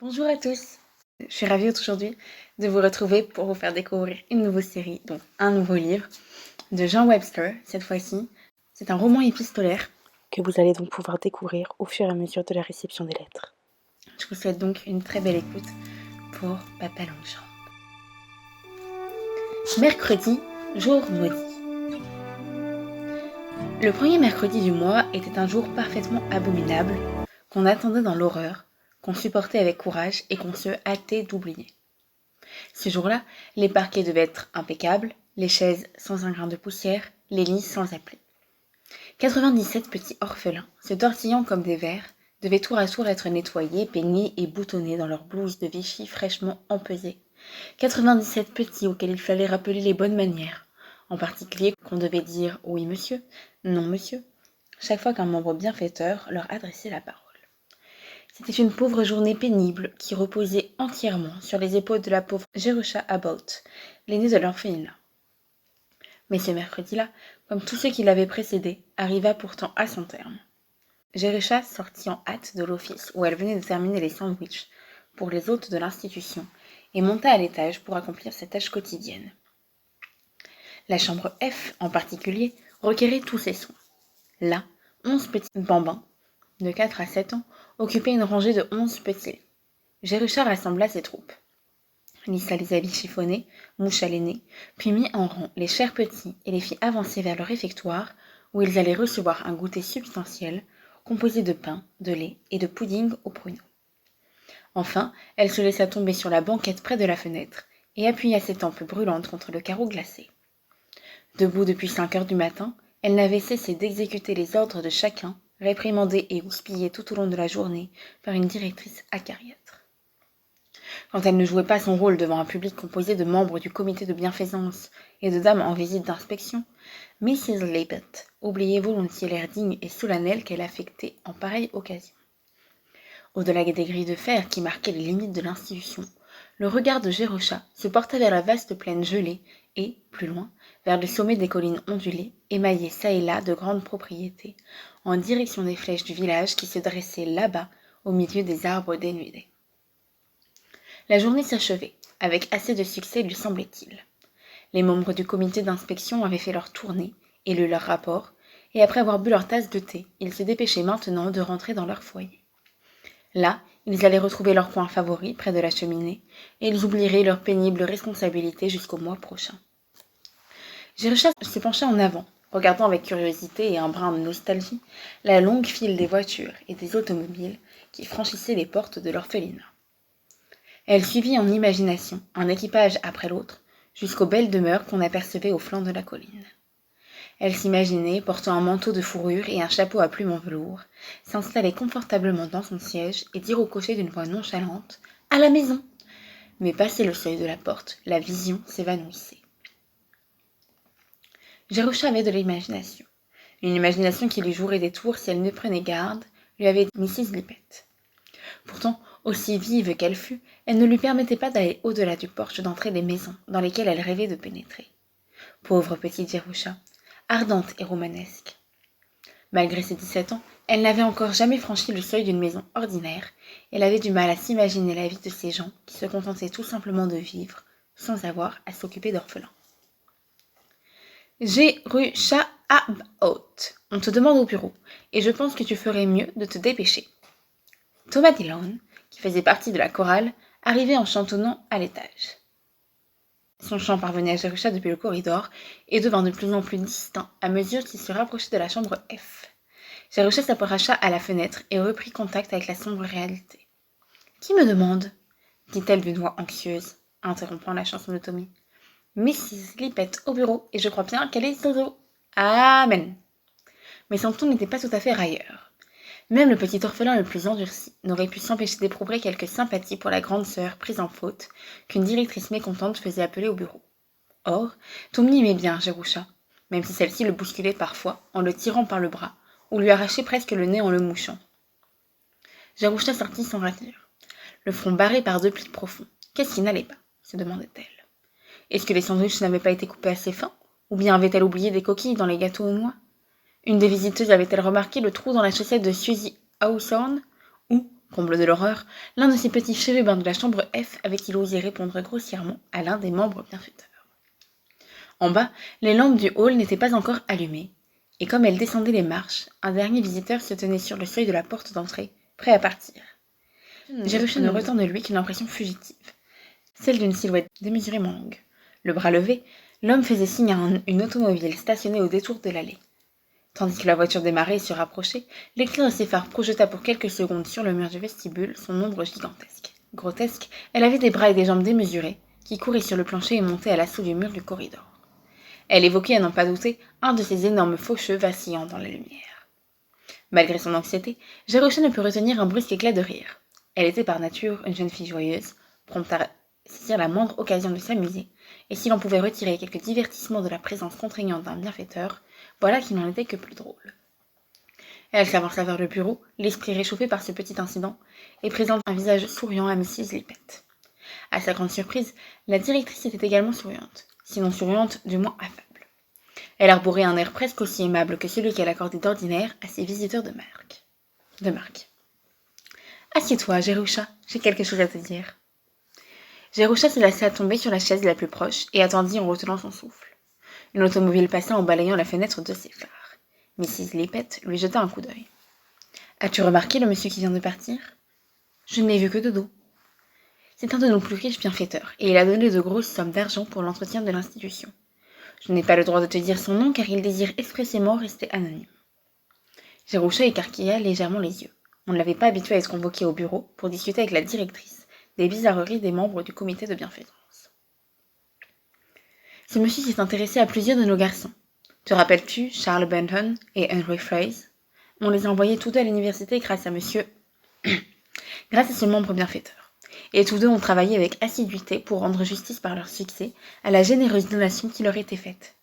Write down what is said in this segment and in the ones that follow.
Bonjour à tous, je suis ravie aujourd'hui de vous retrouver pour vous faire découvrir une nouvelle série, donc un nouveau livre de Jean Webster cette fois-ci. C'est un roman épistolaire que vous allez donc pouvoir découvrir au fur et à mesure de la réception des lettres. Je vous souhaite donc une très belle écoute pour Papa Longchamp. Mercredi, jour maudit. Le premier mercredi du mois était un jour parfaitement abominable, qu'on attendait dans l'horreur, qu'on supportait avec courage et qu'on se hâtait d'oublier. Ce jour-là, les parquets devaient être impeccables, les chaises sans un grain de poussière, les lits sans appli. 97 petits orphelins, se tortillant comme des vers, devaient tour à tour être nettoyés, peignés et boutonnés dans leurs blouses de Vichy fraîchement empesées. 97 petits auxquels il fallait rappeler les bonnes manières, en particulier qu'on devait dire « oui monsieur »,« non monsieur », chaque fois qu'un membre bienfaiteur leur adressait la parole. C'était une pauvre journée pénible qui reposait entièrement sur les épaules de la pauvre Jerusha Abbott, l'aînée de l'orphelinat. Mais ce mercredi-là, comme tous ceux qui l'avaient précédé, arriva pourtant à son terme. Jerusha sortit en hâte de l'office où elle venait de terminer les sandwichs pour les hôtes de l'institution et monta à l'étage pour accomplir ses tâches quotidiennes. La chambre F, en particulier, requérait tous ses soins. Là, 11 petits bambins, de 4 à 7 ans, occupaient une rangée de 11 petits lits. Jerusha rassembla ses troupes, lissa les habits chiffonnés, moucha les nez, puis mit en rang les chers petits et les fit avancer vers le réfectoire, où ils allaient recevoir un goûter substantiel, composé de pain, de lait et de pudding au pruneau. Enfin, elle se laissa tomber sur la banquette près de la fenêtre et appuya ses tempes brûlantes contre le carreau glacé. Debout depuis 5 heures du matin, elle n'avait cessé d'exécuter les ordres de chacun, réprimandée et houspillée tout au long de la journée par une directrice acariâtre. Quand elle ne jouait pas son rôle devant un public composé de membres du comité de bienfaisance et de dames en visite d'inspection, Mrs. Lappet oubliait volontiers l'air digne et solennel qu'elle affectait en pareille occasion. Au-delà des grilles de fer qui marquaient les limites de l'institution, le regard de Jerusha se porta vers la vaste plaine gelée et, plus loin, vers le sommet des collines ondulées, émaillées çà et là de grandes propriétés, en direction des flèches du village qui se dressaient là-bas au milieu des arbres dénudés. La journée s'achevait, avec assez de succès lui semblait-il. Les membres du comité d'inspection avaient fait leur tournée et lu leur rapport, et après avoir bu leur tasse de thé, ils se dépêchaient maintenant de rentrer dans leur foyer. Là, ils allaient retrouver leur coin favori, près de la cheminée, et ils oublieraient leur pénible responsabilité jusqu'au mois prochain. Jerusha se pencha en avant, regardant avec curiosité et un brin de nostalgie la longue file des voitures et des automobiles qui franchissaient les portes de l'orphelinat. Elle suivit en imagination, un équipage après l'autre, jusqu'aux belles demeures qu'on apercevait au flanc de la colline. Elle s'imaginait, portant un manteau de fourrure et un chapeau à plumes en velours, s'installer confortablement dans son siège et dire au cocher d'une voix nonchalante « À la maison !» Mais passé le seuil de la porte, la vision s'évanouissait. Jerusha avait de l'imagination. Une imagination qui lui jouerait des tours si elle ne prenait garde, lui avait dit Mrs. Lippett. Pourtant, aussi vive qu'elle fût, elle ne lui permettait pas d'aller au-delà du porche d'entrée des maisons dans lesquelles elle rêvait de pénétrer. Pauvre petite Jerusha, ardente et romanesque. Malgré ses 17 ans, elle n'avait encore jamais franchi le seuil d'une maison ordinaire, et elle avait du mal à s'imaginer la vie de ces gens qui se contentaient tout simplement de vivre, sans avoir à s'occuper d'orphelins. Jerusha Abbott, on te demande au bureau, et je pense que tu ferais mieux de te dépêcher. Thomas Dillon, qui faisait partie de la chorale, arrivait en chantonnant à l'étage. Son chant parvenait à Jerusha depuis le corridor et devint de plus en plus distinct à mesure qu'il se rapprochait de la chambre F. Jerusha s'approcha à la fenêtre et reprit contact avec la sombre réalité. « Qui me demande ?» dit-elle d'une voix anxieuse, interrompant la chanson de Tommy. « Mrs. Lippett au bureau, et je crois bien qu'elle est dodo. Amen !» Mais son ton n'était pas tout à fait railleur. Même le petit orphelin le plus endurci n'aurait pu s'empêcher d'éprouver quelque sympathie pour la grande sœur prise en faute qu'une directrice mécontente faisait appeler au bureau. Or, Tommy aimait bien Jerusha, même si celle-ci le bousculait parfois en le tirant par le bras ou lui arrachait presque le nez en le mouchant. Jerusha sortit sans rature, le front barré par 2 plis profonds. Qu'est-ce qui n'allait pas se demandait-elle. Est-ce que les sandwichs n'avaient pas été coupés assez fins, ou bien avait-elle oublié des coquilles dans les gâteaux aux noix? Une des visiteuses avait-elle remarqué le trou dans la chaussette de Suzy Hawthorne, ou, comble de l'horreur, l'un de ses petits chérubins de la chambre F avait-il osé répondre grossièrement à l'un des membres bienfaiteurs. En bas, les lampes du hall n'étaient pas encore allumées, et comme elle descendait les marches, un dernier visiteur se tenait sur le seuil de la porte d'entrée, prêt à partir. Jerusha ne retint de lui qu'une impression fugitive, celle d'une silhouette démesurément longue. Le bras levé, l'homme faisait signe à une automobile stationnée au détour de l'allée. Tandis que la voiture démarrait et se rapprochait, l'éclair de ses phares projeta pour quelques secondes sur le mur du vestibule son ombre gigantesque. Grotesque, elle avait des bras et des jambes démesurés, qui couraient sur le plancher et montaient à l'assaut du mur du corridor. Elle évoquait, à n'en pas douter, un de ces énormes faucheux vacillant dans la lumière. Malgré son anxiété, Jerusha ne put retenir un brusque éclat de rire. Elle était par nature une jeune fille joyeuse, prompte à saisir la moindre occasion de s'amuser, et si l'on pouvait retirer quelque divertissement de la présence contraignante d'un bienfaiteur, voilà qui n'en était que plus drôle. Elle s'avança vers le bureau, l'esprit réchauffé par ce petit incident, et présente un visage souriant à Mrs. Lippett. À sa grande surprise, la directrice était également souriante, sinon souriante, du moins affable. Elle arborait un air presque aussi aimable que celui qu'elle accordait d'ordinaire à ses visiteurs de marque. « Assieds-toi, Jerusha, j'ai quelque chose à te dire. » Jerusha se laissa tomber sur la chaise la plus proche et attendit en retenant son souffle. Une automobile passa en balayant la fenêtre de ses phares. Mrs. Lippett lui jeta un coup d'œil. « As-tu remarqué le monsieur qui vient de partir ?»« Je ne l'ai vu que de dos. » C'est un de nos plus riches bienfaiteurs, et il a donné de grosses sommes d'argent pour l'entretien de l'institution. Je n'ai pas le droit de te dire son nom car il désire expressément rester anonyme. Jerusha écarquilla légèrement les yeux. On ne l'avait pas habitué à être convoqué au bureau pour discuter avec la directrice des bizarreries des membres du comité de bienfaisance. Ce monsieur s'est intéressé à plusieurs de nos garçons. Te rappelles-tu Charles Benton et Henry Fraser? On les a envoyés tous deux à l'université grâce à grâce à ce membre bienfaiteur. Et tous deux ont travaillé avec assiduité pour rendre justice par leur succès à la généreuse donation qui leur était faite.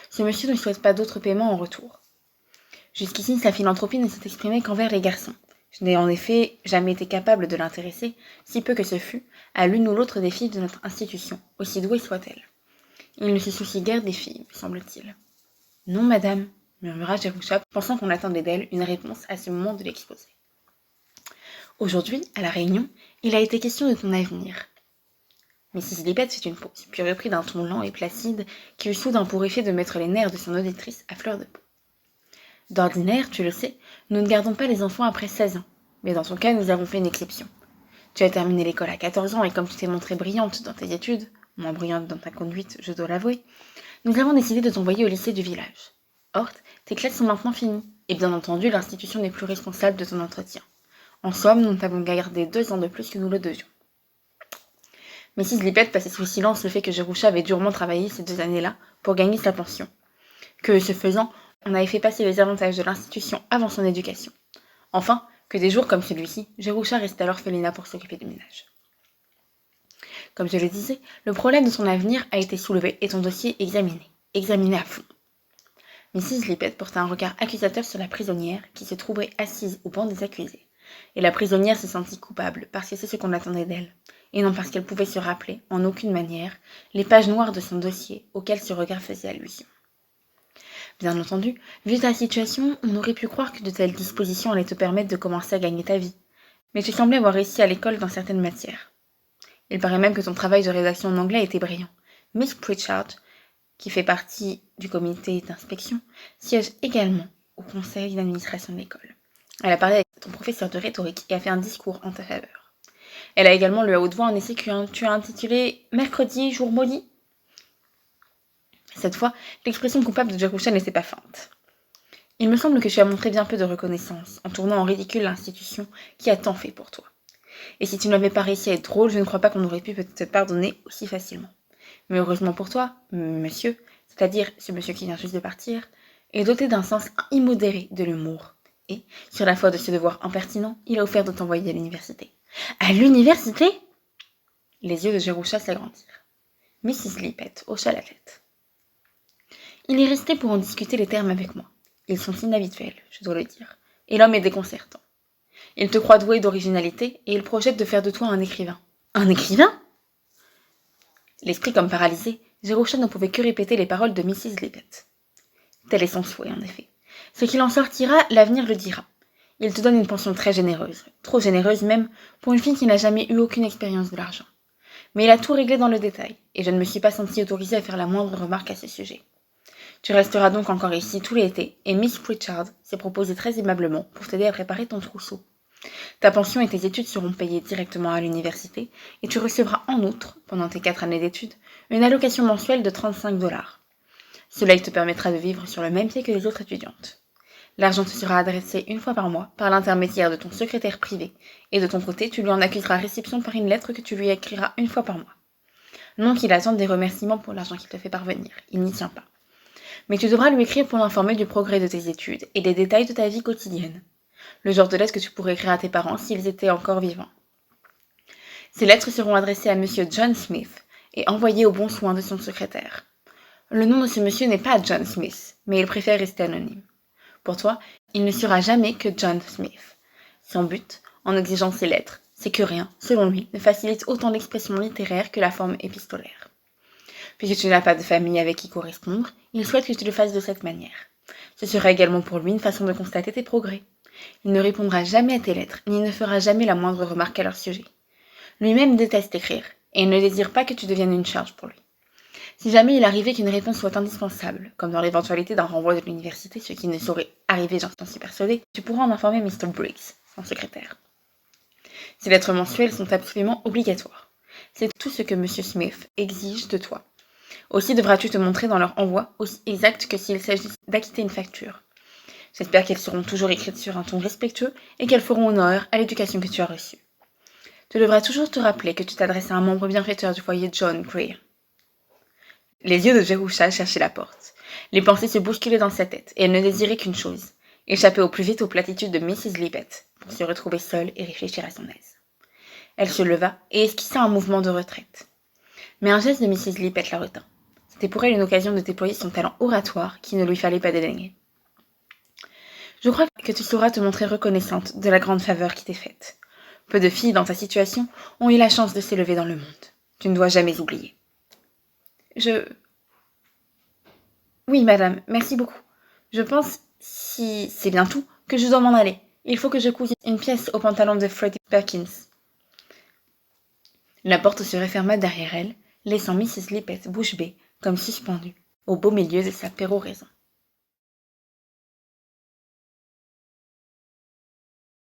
Ce monsieur ne souhaite pas d'autre paiement en retour. Jusqu'ici, sa philanthropie ne s'est exprimée qu'envers les garçons. Je n'ai en effet jamais été capable de l'intéresser, si peu que ce fût, à l'une ou l'autre des filles de notre institution, aussi douée soit-elle. Il ne se soucie guère des filles, me semble-t-il. « Non, madame, » murmura Jerusha, pensant qu'on attendait d'elle une réponse à ce moment de l'exposé. « Aujourd'hui, à la réunion, il a été question de ton avenir. » Mrs. Lippett fit une pause, puis reprit d'un ton lent et placide qui eut soudain pour effet de mettre les nerfs de son auditrice à fleur de peau. « D'ordinaire, tu le sais, nous ne gardons pas les enfants après 16 ans, mais dans ton cas, nous avons fait une exception. Tu as terminé l'école à 14 ans et comme tu t'es montrée brillante dans tes études, moins brillante dans ta conduite, je dois l'avouer, nous avons décidé de t'envoyer au lycée du village. Or, tes classes sont maintenant finies, et bien entendu, l'institution n'est plus responsable de ton entretien. En somme, nous t'avons gardé 2 ans de plus que nous le devions. » Mrs. Lippett passait sous silence le fait que Jerusha avait durement travaillé ces 2 années-là pour gagner sa pension, que, ce faisant, on avait fait passer les avantages de l'institution avant son éducation. Enfin, que des jours comme celui-ci, Jerusha restait à l'orphelinat pour s'occuper du ménage. Comme je le disais, le problème de ton avenir a été soulevé et ton dossier examiné à fond. Mrs. Lippett porta un regard accusateur sur la prisonnière qui se trouvait assise au banc des accusés, et la prisonnière se sentit coupable parce que c'est ce qu'on attendait d'elle, et non parce qu'elle pouvait se rappeler, en aucune manière, les pages noires de son dossier auxquelles ce regard faisait allusion. Bien entendu, vu ta situation, on aurait pu croire que de telles dispositions allaient te permettre de commencer à gagner ta vie, mais tu semblais avoir réussi à l'école dans certaines matières. Il paraît même que ton travail de rédaction en anglais était brillant. Miss Pritchard, qui fait partie du comité d'inspection, siège également au conseil d'administration de l'école. Elle a parlé avec ton professeur de rhétorique et a fait un discours en ta faveur. Elle a également lu à haute voix un essai que tu as intitulé « Mercredi, jour maudit ». Cette fois, l'expression coupable de Jerusha n'était pas feinte. « Il me semble que tu as montré bien peu de reconnaissance en tournant en ridicule l'institution qui a tant fait pour toi. Et si tu n'avais pas réussi à être drôle, je ne crois pas qu'on aurait pu te pardonner aussi facilement. Mais heureusement pour toi, monsieur, c'est-à-dire ce monsieur qui vient juste de partir, est doté d'un sens immodéré de l'humour. Et, sur la foi de ce devoir impertinent, il a offert de t'envoyer à l'université. » « À l'université ?» Les yeux de Jerusha s'agrandirent. Mrs. Lippett hocha la tête. « Il est resté pour en discuter les termes avec moi. Ils sont inhabituels, je dois le dire, et l'homme est déconcertant. Il te croit doué d'originalité, et il projette de faire de toi un écrivain. »« Un écrivain ?» L'esprit comme paralysé, Jerusha ne pouvait que répéter les paroles de Mrs. Lippett. Tel est son souhait, en effet. Ce qu'il en sortira, l'avenir le dira. Il te donne une pension très généreuse, trop généreuse même, pour une fille qui n'a jamais eu aucune expérience de l'argent. Mais il a tout réglé dans le détail, et je ne me suis pas sentie autorisée à faire la moindre remarque à ce sujet. Tu resteras donc encore ici tout l'été, et Miss Pritchard s'est proposée très aimablement pour t'aider à préparer ton trousseau. Ta pension et tes études seront payées directement à l'université, et tu recevras en outre, pendant tes 4 années d'études, une allocation mensuelle de 35$. Cela te permettra de vivre sur le même pied que les autres étudiantes. L'argent te sera adressé une fois par mois par l'intermédiaire de ton secrétaire privé, et de ton côté, tu lui en accuseras réception par une lettre que tu lui écriras une fois par mois. Non qu'il attende des remerciements pour l'argent qu'il te fait parvenir, il n'y tient pas. Mais tu devras lui écrire pour l'informer du progrès de tes études et des détails de ta vie quotidienne. Le genre de lettre que tu pourrais écrire à tes parents s'ils étaient encore vivants. Ces lettres seront adressées à monsieur John Smith et envoyées au bon soin de son secrétaire. Le nom de ce monsieur n'est pas John Smith, mais il préfère rester anonyme. Pour toi, il ne sera jamais que John Smith. Son but, en exigeant ces lettres, c'est que rien, selon lui, ne facilite autant l'expression littéraire que la forme épistolaire. Puisque tu n'as pas de famille avec qui correspondre, il souhaite que tu le fasses de cette manière. Ce sera également pour lui une façon de constater tes progrès. Il ne répondra jamais à tes lettres, ni ne fera jamais la moindre remarque à leur sujet. Lui-même déteste écrire, et il ne désire pas que tu deviennes une charge pour lui. Si jamais il arrivait qu'une réponse soit indispensable, comme dans l'éventualité d'un renvoi de l'université, ce qui ne saurait arriver, j'en suis persuadée, tu pourras en informer Mr. Briggs, son secrétaire. Ces lettres mensuelles sont absolument obligatoires. C'est tout ce que M. Smith exige de toi. Aussi devras-tu te montrer dans leur envoi aussi exact que s'il s'agit d'acquitter une facture. J'espère qu'elles seront toujours écrites sur un ton respectueux et qu'elles feront honneur à l'éducation que tu as reçue. Tu devras toujours te rappeler que tu t'adresses à un membre bienfaiteur du foyer John Gray. Les yeux de Jerusha cherchaient la porte. Les pensées se bousculaient dans sa tête, et elle ne désirait qu'une chose, échapper au plus vite aux platitudes de Mrs. Lippett, pour se retrouver seule et réfléchir à son aise. Elle se leva et esquissa un mouvement de retraite. Mais un geste de Mrs. Lippett la retint. C'était pour elle une occasion de déployer son talent oratoire qui ne lui fallait pas dédaigner. « Je crois que tu sauras te montrer reconnaissante de la grande faveur qui t'est faite. Peu de filles dans ta situation ont eu la chance de s'élever dans le monde. Tu ne dois jamais oublier. » Oui, madame, merci beaucoup. Je pense, si c'est bien tout, que je dois m'en aller. Il faut que je couse une pièce au pantalon de Freddie Perkins. La porte se referma derrière elle, laissant Mrs. Lippett bouche bée, comme suspendue, au beau milieu de sa péroraison.